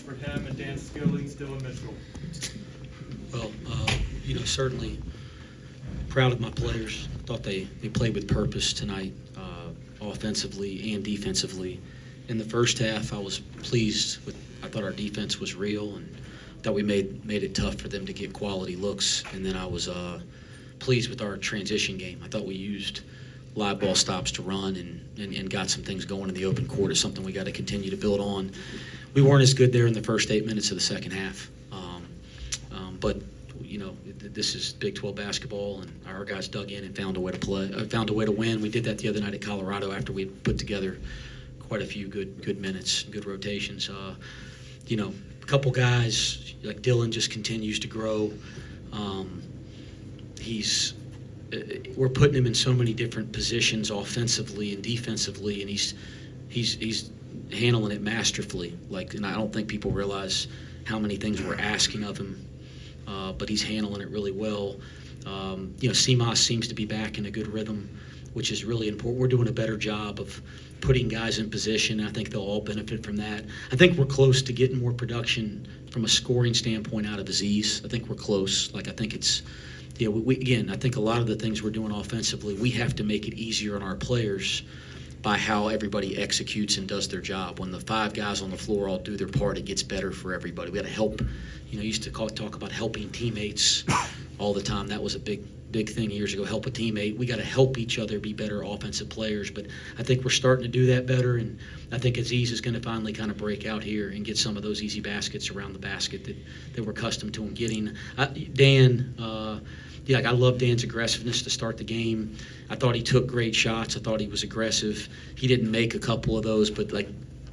for him and Dan Skillings, Dillon Mitchell? Well, certainly proud of my players. Thought they played with purpose tonight, offensively and defensively. In the first half, I was pleased with. I thought our defense was real, and thought we made it tough for them to get quality looks. And then I was pleased with our transition game. I thought we used live ball stops to run and got some things going in the open court. Is something we got to continue to build on. We weren't as good there in the first 8 minutes of the second half, but this is Big 12 basketball, and our guys dug in and found a way to win. We did that the other night at Colorado after we put together quite a few good minutes, good rotations. A couple guys like Dillon just continues to grow. We're putting him in so many different positions offensively and defensively, and he's handling it masterfully. And I don't think people realize how many things we're asking of him, but he's handling it really well. CMOS seems to be back in a good rhythm, which is really important. We're doing a better job of putting guys in position. I think they'll all benefit from that. I think we're close to getting more production from a scoring standpoint out of Aziz. I think we're close. I think it's, I think a lot of the things we're doing offensively, we have to make it easier on our players by how everybody executes and does their job. When the five guys on the floor all do their part, it gets better for everybody. We got to help. Used to talk about helping teammates all the time. That was a big thing years ago. Help a teammate. We got to help each other be better offensive players. But I think we're starting to do that better, and I think Aziz is going to finally kind of break out here and get some of those easy baskets around the basket that we're accustomed to him getting. Dan. I love Dan's aggressiveness to start the game. I thought he took great shots. I thought he was aggressive. He didn't make a couple of those, but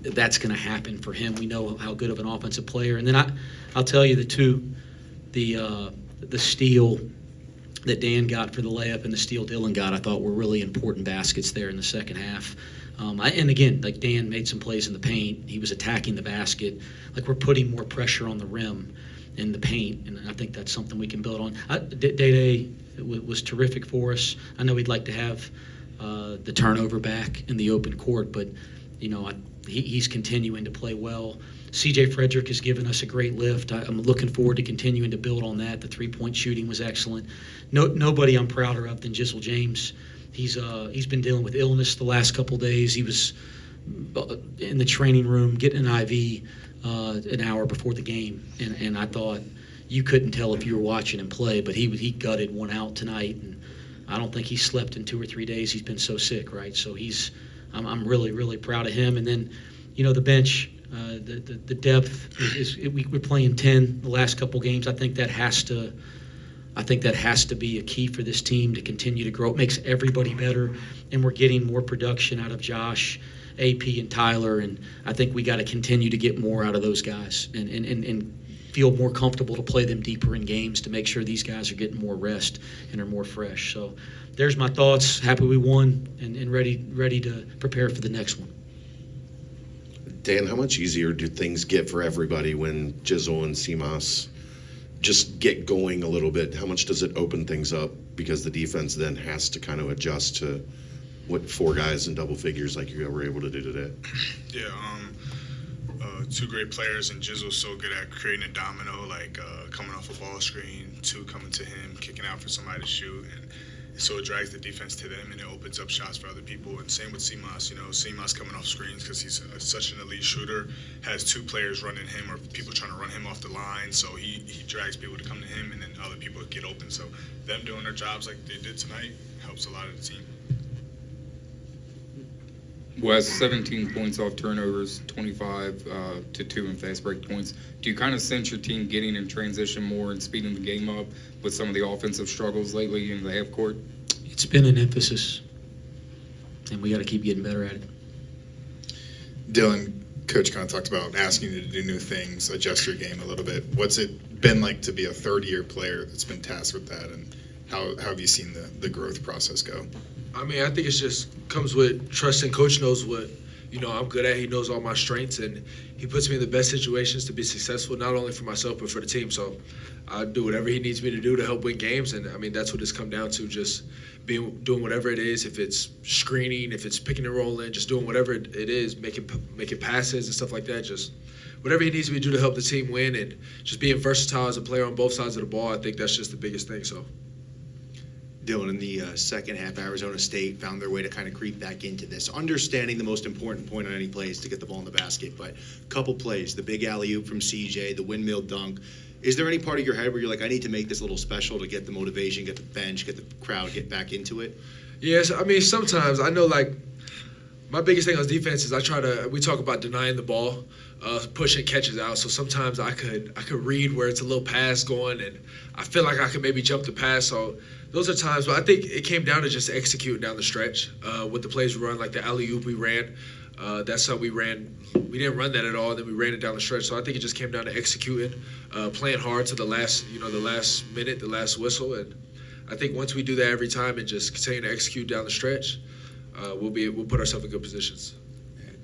that's going to happen for him. We know how good of an offensive player. And then I'll tell you the steal that Dan got for the layup and the steal Dillon got, I thought were really important baskets there in the second half. And again, Dan made some plays in the paint. He was attacking the basket. We're putting more pressure on the rim in the paint, and I think that's something we can build on. Day was terrific for us. I know he'd like to have the turnover back in the open court, but he's continuing to play well. C.J. Frederick has given us a great lift. I'm looking forward to continuing to build on that. The three-point shooting was excellent. Nobody I'm prouder of than Jizzle James. He's been dealing with illness the last couple days. He was in the training room getting an IV an hour before the game, and I thought you couldn't tell if you were watching him play, but he gutted one out tonight, and I don't think he slept in 2 or 3 days. He's been so sick, right? So I'm really, really proud of him. And then, the bench, the depth we're playing 10 the last couple games. I think that has to be a key for this team to continue to grow. It makes everybody better, and we're getting more production out of Josh, AP, and Tyler, and I think we got to continue to get more out of those guys and feel more comfortable to play them deeper in games to make sure these guys are getting more rest and are more fresh. So there's my thoughts. Happy we won and ready to prepare for the next one. Dan, how much easier do things get for everybody when Jizzle and CMOS just get going a little bit? How much does it open things up because the defense then has to kind of adjust to what 4 guys in double figures like you were able to do today? Yeah, 2 great players, and Jizzle's so good at creating a domino, coming off a ball screen, 2 coming to him, kicking out for somebody to shoot, and so it drags the defense to them, and it opens up shots for other people. And same with CMOS. CMOS coming off screens because he's such an elite shooter, has 2 players running him or people trying to run him off the line, so he drags people to come to him, and then other people get open. So them doing their jobs like they did tonight helps a lot of the team. Wes, 17 points off turnovers, 25 to 2 in fast break points. Do you kind of sense your team getting in transition more and speeding the game up with some of the offensive struggles lately in the half court? It's been an emphasis, and we got to keep getting better at it. Dillon, Coach kind of talked about asking you to do new things, adjust your game a little bit. What's it been like to be a third-year player that's been tasked with that, and how have you seen the growth process go? I think it just comes with trusting Coach knows what I'm good at. He knows all my strengths, and he puts me in the best situations to be successful, not only for myself but for the team. So I do whatever he needs me to do to help win games, and that's what it's come down to, just doing whatever it is. If it's screening, if it's picking and rolling, just doing whatever it is, making passes and stuff like that. Just whatever he needs to do to help the team win, and just being versatile as a player on both sides of the ball, I think that's just the biggest thing. So. Dillon, in the second half, Arizona State found their way to kind of creep back into this. Understanding the most important point on any play is to get the ball in the basket, but a couple plays, the big alley-oop from CJ, the windmill dunk. Is there any part of your head where you're like, I need to make this a little special to get the motivation, get the bench, get the crowd, get back into it? Yes, I mean, sometimes I know, like, my biggest thing on defense is we talk about denying the ball, pushing catches out. So sometimes I could read where it's a little pass going, and I feel like I could maybe jump the pass. So those are times, but I think it came down to just executing down the stretch with the plays we run, like the alley-oop we ran. That's how we ran. We didn't run that at all. Then we ran it down the stretch. So I think it just came down to executing, playing hard to the last minute, the last whistle. And I think once we do that every time and just continue to execute down the stretch, we'll put ourselves in good positions.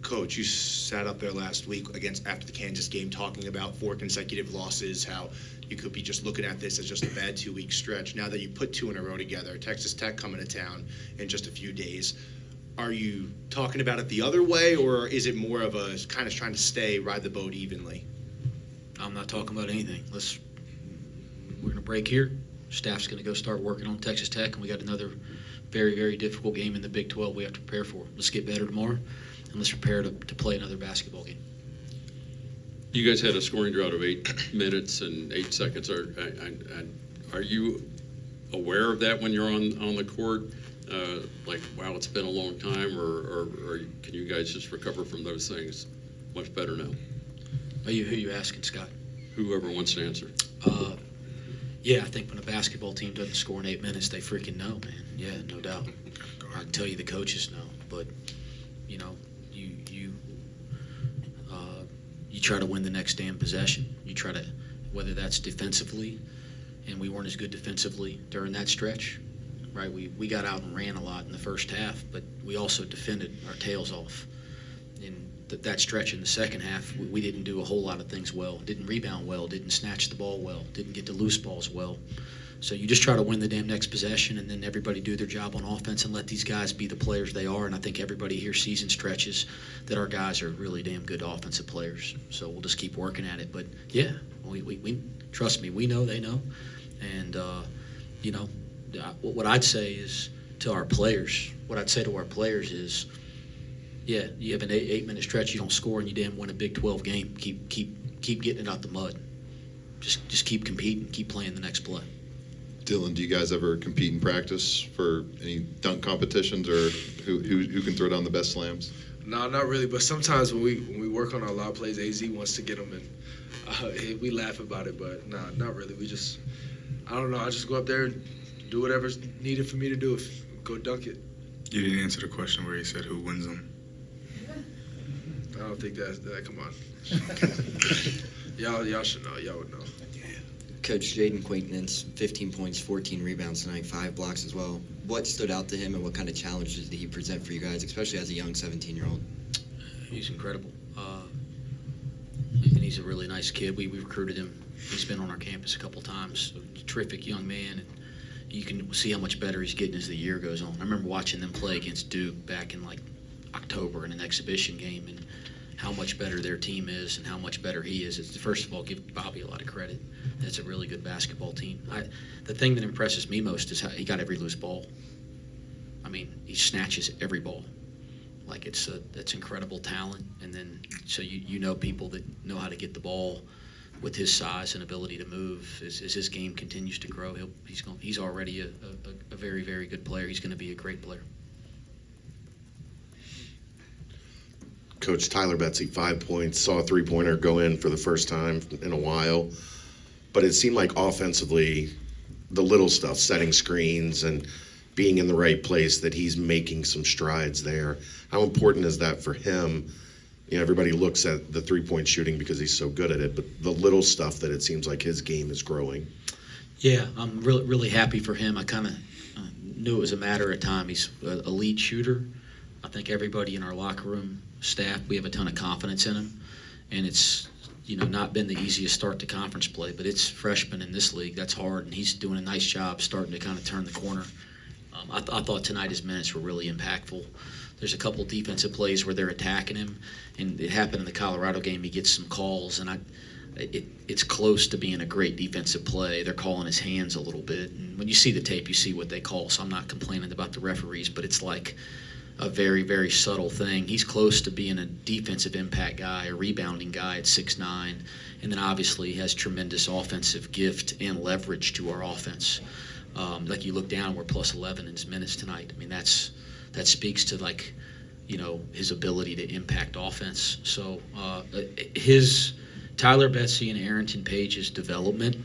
Coach, you sat up there last week after the Kansas game talking about 4 consecutive losses, how you could be just looking at this as just a bad 2-week stretch. Now that you put 2 in a row together, Texas Tech coming to town in just a few days, are you talking about it the other way, or is it more of a kind of trying to ride the boat evenly? I'm not talking about anything. We're going to break here. Staff's going to go start working on Texas Tech, and we got another very, very difficult game in the Big 12 we have to prepare for. Let's get better tomorrow, and let's prepare to play another basketball game. You guys had a scoring drought of 8 minutes and 8 seconds. Are you aware of that when you're on the court? Like, wow, it's been a long time, or can you guys just recover from those things much better now? Who are you asking, Scott? Whoever wants to answer. Yeah, I think when a basketball team doesn't score in 8 minutes, they freaking know, man. Yeah, no doubt. I can tell you the coaches know, but you know, you try to win the next damn possession. You try to, whether that's defensively, and we weren't as good defensively during that stretch, right? We got out and ran a lot in the first half, but we also defended our tails off. In that stretch in the second half, we didn't do a whole lot of things well. Didn't rebound well, didn't snatch the ball well, didn't get to loose balls well. So you just try to win the damn next possession, and then everybody do their job on offense and let these guys be the players they are. And I think everybody here sees in stretches that our guys are really damn good offensive players. So we'll just keep working at it. But yeah, we trust me, we know, they know. And, you know, what I'd say is to our players, is, yeah, you have an 8-minute stretch, you don't score, and you damn win a Big 12 game. Keep getting it out the mud. Just keep competing, keep playing the next play. Dillon, do you guys ever compete in practice for any dunk competitions, or who can throw down the best slams? No, not really. But sometimes when we work on our lob plays, AZ wants to get them, and we laugh about it. But no, not really. I don't know. I just go up there and do whatever's needed for me to do. Go dunk it. You didn't answer the question where you said who wins them. I don't think that. Come on. Y'all should know. Y'all would know. Coach Jaden Quaintance, 15 points, 14 rebounds tonight, 5 blocks as well. What stood out to him, and what kind of challenges did he present for you guys, especially as a young 17-year-old? He's incredible. And he's a really nice kid. We recruited him. He's been on our campus a couple times. A terrific young man. And you can see how much better he's getting as the year goes on. I remember watching them play against Duke back in like October in an exhibition game, and how much better their team is and how much better he is. It's, first of all, give Bobby a lot of credit. It's a really good basketball team. The thing that impresses me most is how he got every loose ball. I mean, he snatches every ball. Like that's incredible talent. And then so you know people that know how to get the ball with his size and ability to move. As his game continues to grow, he's already a very, very good player. He's going to be a great player. Coach Tyler Betsy, 5 points, saw a 3-pointer go in for the first time in a while. But it seemed like offensively, the little stuff, setting screens and being in the right place, that he's making some strides there. How important is that for him? You know, everybody looks at the 3-point shooting because he's so good at it, but the little stuff that it seems like his game is growing. Yeah, I'm really, really happy for him. I kind of knew it was a matter of time. He's an elite shooter. I think everybody in our locker room, staff, we have a ton of confidence in him. And it's, not been the easiest start to conference play, but it's freshman in this league. That's hard, and he's doing a nice job starting to kind of turn the corner. I thought tonight his minutes were really impactful. there's a couple defensive plays where they're attacking him, and it happened in the Colorado game. He gets some calls, and it's close to being a great defensive play. They're calling his hands a little bit, and when you see the tape, you see what they call. So I'm not complaining about the referees, but it's like a very, very subtle thing. He's close to being a defensive impact guy, a rebounding guy at 6'9", and then obviously he has tremendous offensive gift and leverage to our offense. Like you look down, we're plus 11 in his minutes tonight. I mean, that speaks to, like, you know, his ability to impact offense. So his Tyler Betsy and Arrington Page's development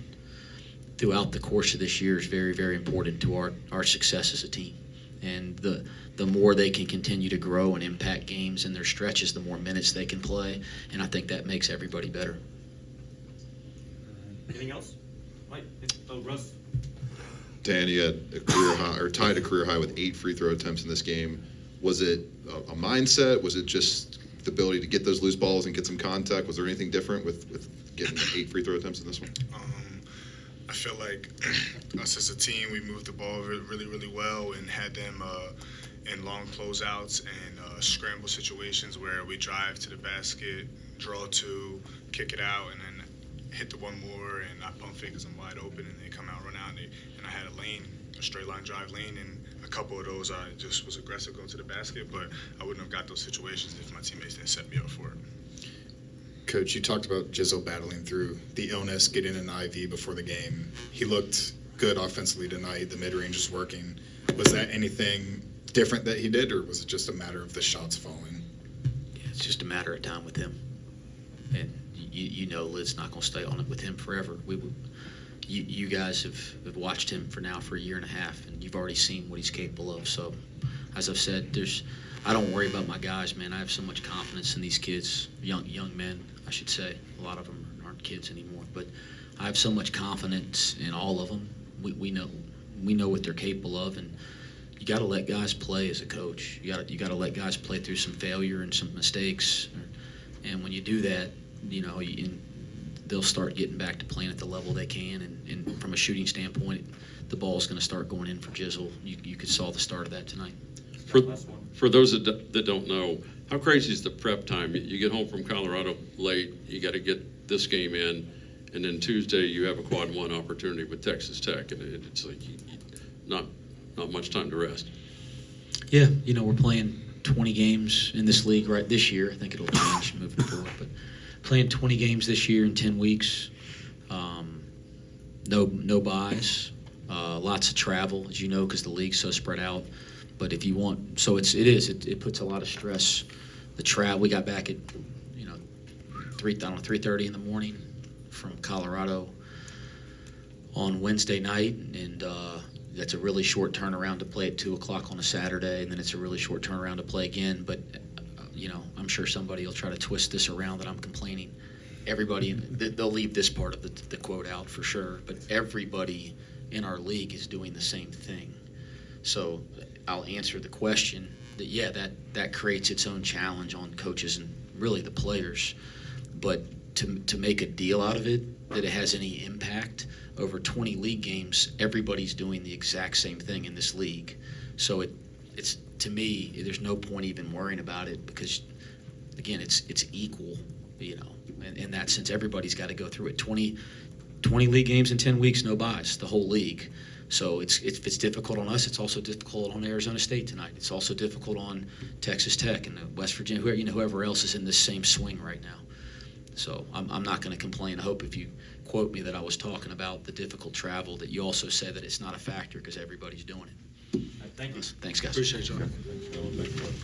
throughout the course of this year is very, very important to our success as a team. And the more they can continue to grow and impact games in their stretches, the more minutes they can play. And I think that makes everybody better. Anything else? Mike? Oh, Russ? Dan, you had a career high, or tied a career high with 8 free throw attempts in this game. Was it a mindset? Was it just the ability to get those loose balls and get some contact? Was there anything different with getting 8 free throw attempts in this one? I feel like us as a team, we moved the ball really, really well and had them in long closeouts and scramble situations where we drive to the basket, draw 2, kick it out, and then hit the one more, and I pump fake because I'm wide open, and they come out, run out, and I had a straight line drive lane, and a couple of those I just was aggressive going to the basket, but I wouldn't have got those situations if my teammates didn't set me up for it. Coach, you talked about Jizzle battling through the illness, getting an IV before the game. He looked good offensively tonight. The mid-range is working. Was that anything different that he did, or was it just a matter of the shots falling? Yeah, it's just a matter of time with him. And you know Lid's not going to stay on it with him forever. You guys have watched him for a year and a half, and you've already seen what he's capable of. So, as I've said, I don't worry about my guys, man. I have so much confidence in these kids, young men, I should say. A lot of them aren't kids anymore, but I have so much confidence in all of them. We know what they're capable of, and you got to let guys play as a coach. You got to let guys play through some failure and some mistakes, and when you do that, you know, they'll start getting back to playing at the level they can. And from a shooting standpoint, the ball's going to start going in for Jizzle. You could saw the start of that tonight. For those that don't know, how crazy is the prep time? You get home from Colorado late, you got to get this game in, and then Tuesday you have a quad 1 opportunity with Texas Tech, and it's like not much time to rest. Yeah, you know, we're playing 20 games in this league right this year. I think it'll change moving forward, but playing 20 games this year in 10 weeks, no buys, lots of travel, as you know, because the league's so spread out. But if you want, so it puts a lot of stress. The travel, we got back at 3:30 in the morning from Colorado on Wednesday night, and that's a really short turnaround to play at 2:00 on a Saturday, and then it's a really short turnaround to play again. But I'm sure somebody will try to twist this around that I'm complaining. Everybody, they'll leave this part of the quote out for sure, but everybody in our league is doing the same thing. So I'll answer the question that that creates its own challenge on coaches and really the players. But to make a deal out of it, that it has any impact over 20 league games, everybody's doing the exact same thing in this league. So it's to me, there's no point even worrying about it because, again, it's equal, in that sense. Everybody's got to go through it. 20 league games in 10 weeks, no buys, the whole league. So if it's difficult on us, it's also difficult on Arizona State tonight. It's also difficult on Texas Tech and West Virginia, whoever else is in this same swing right now. So I'm not going to complain. I hope if you quote me that I was talking about the difficult travel, that you also say that it's not a factor because everybody's doing it. Thank you. Thanks, guys. Appreciate y'all.